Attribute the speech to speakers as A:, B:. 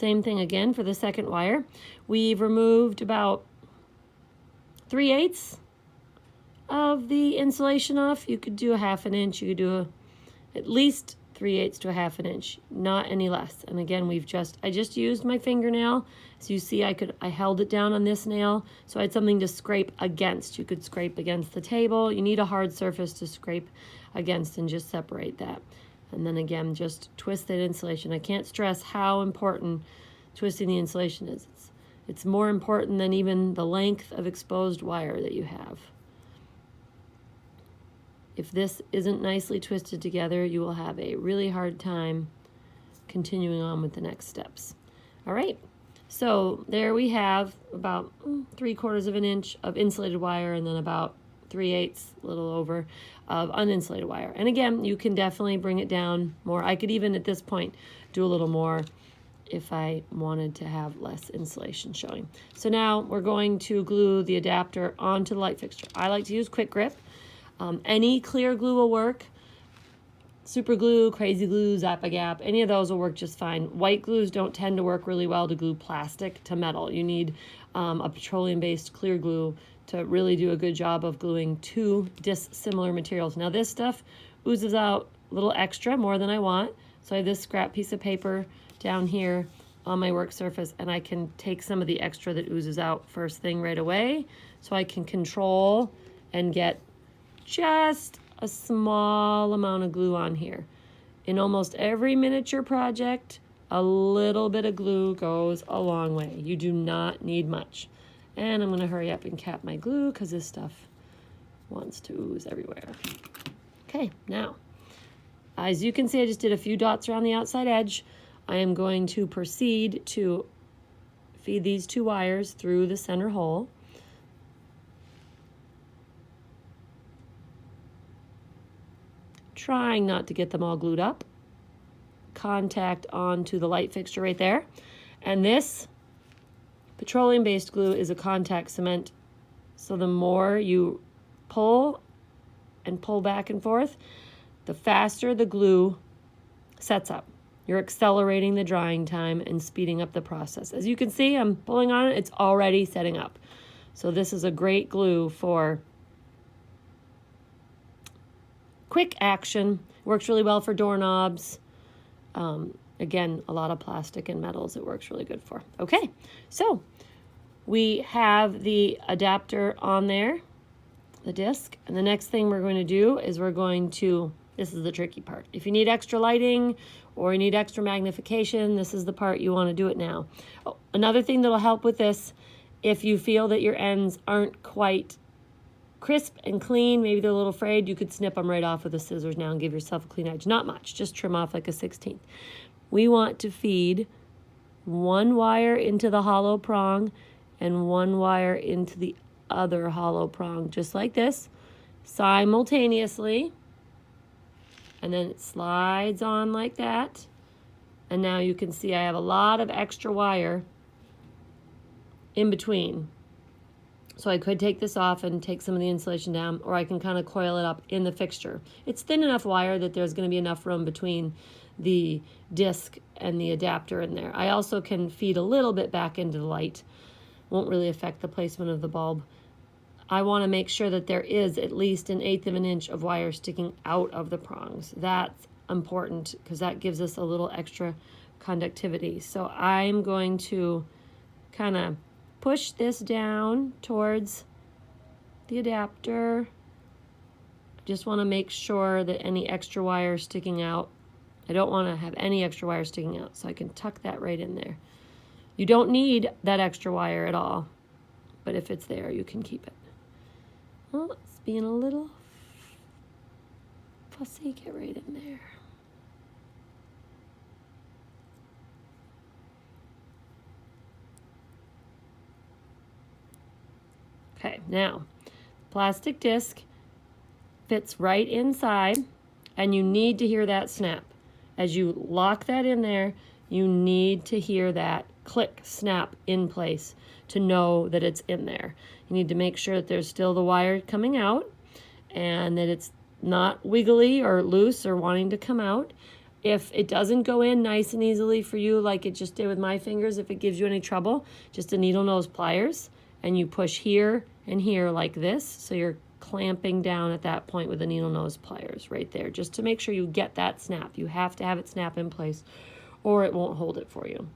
A: Same thing again for the second wire. We've removed about 3/8 of the insulation off. You could do a 1/2 inch. You could do at least 3/8 to a 1/2 inch, not any less. And again, I just used my fingernail. So you see I held it down on this nail, so I had something to scrape against. You could scrape against the table. You need a hard surface to scrape against and just separate that. And then again, just twist that insulation. I can't stress how important twisting the insulation is. It's more important than even the length of exposed wire that you have. If this isn't nicely twisted together, you will have a really hard time continuing on with the next steps. All right, so there we have about 3/4 of an inch of insulated wire and then about 3/8, a little over, of uninsulated wire. And again, you can definitely bring it down more. I could even at this point do a little more if I wanted to have less insulation showing. So now we're going to glue the adapter onto the light fixture. I like to use quick grip. Any clear glue will work. Super glue, crazy glue, Zap-A-Gap, any of those will work just fine. White glues don't tend to work really well to glue plastic to metal. You need a petroleum-based clear glue to really do a good job of gluing two dissimilar materials. Now this stuff oozes out a little extra, more than I want. So I have this scrap piece of paper down here on my work surface, and I can take some of the extra that oozes out first thing right away, so I can control and get just a small amount of glue on here. In almost every miniature project, a little bit of glue goes a long way. You do not need much. And I'm going to hurry up and cap my glue because this stuff wants to ooze everywhere. Okay, now, as you can see, I just did a few dots around the outside edge. I am going to proceed to feed these two wires through the center hole. Trying not to get them all glued up. Contact onto the light fixture right there. And this petroleum-based glue is a contact cement, so the more you pull and pull back and forth, the faster the glue sets up. You're accelerating the drying time and speeding up the process. As you can see, I'm pulling on it, it's already setting up. So this is a great glue for quick action. Works really well for doorknobs. Again, a lot of plastic and metals it works really good for. Okay, so we have the adapter on there, the disc, and the next thing we're going to do is this is the tricky part. If you need extra lighting or you need extra magnification, this is the part you want to do it now. Oh, another thing that'll help with this, if you feel that your ends aren't quite crisp and clean, maybe they're a little frayed, you could snip them right off with the scissors now and give yourself a clean edge. Not much, just trim off like a 1/16. We want to feed one wire into the hollow prong and one wire into the other hollow prong, just like this, simultaneously. And then it slides on like that. And now you can see I have a lot of extra wire in between. So I could take this off and take some of the insulation down, or I can kind of coil it up in the fixture. It's thin enough wire that there's going to be enough room between the disc and the adapter in there. I also can feed a little bit back into the light. Won't really affect the placement of the bulb. I want to make sure that there is at least 1/8 of an inch of wire sticking out of the prongs. That's important because that gives us a little extra conductivity. So I'm going to kind of push this down towards the adapter. Just want to make sure that any extra wire sticking out, I don't want to have any extra wire sticking out, so I can tuck that right in there. You don't need that extra wire at all, but if it's there, you can keep it. Well, it's being a little fussy. Get right in there. Okay, now, plastic disc fits right inside, and you need to hear that snap. As you lock that in there, you need to hear that click, snap in place to know that it's in there. You need to make sure that there's still the wire coming out and that it's not wiggly or loose or wanting to come out. If it doesn't go in nice and easily for you like it just did with my fingers, if it gives you any trouble, just a needle nose pliers, and you push here and here like this, so you're clamping down at that point with the needle nose pliers right there, just to make sure you get that snap. You have to have it snap in place or it won't hold it for you.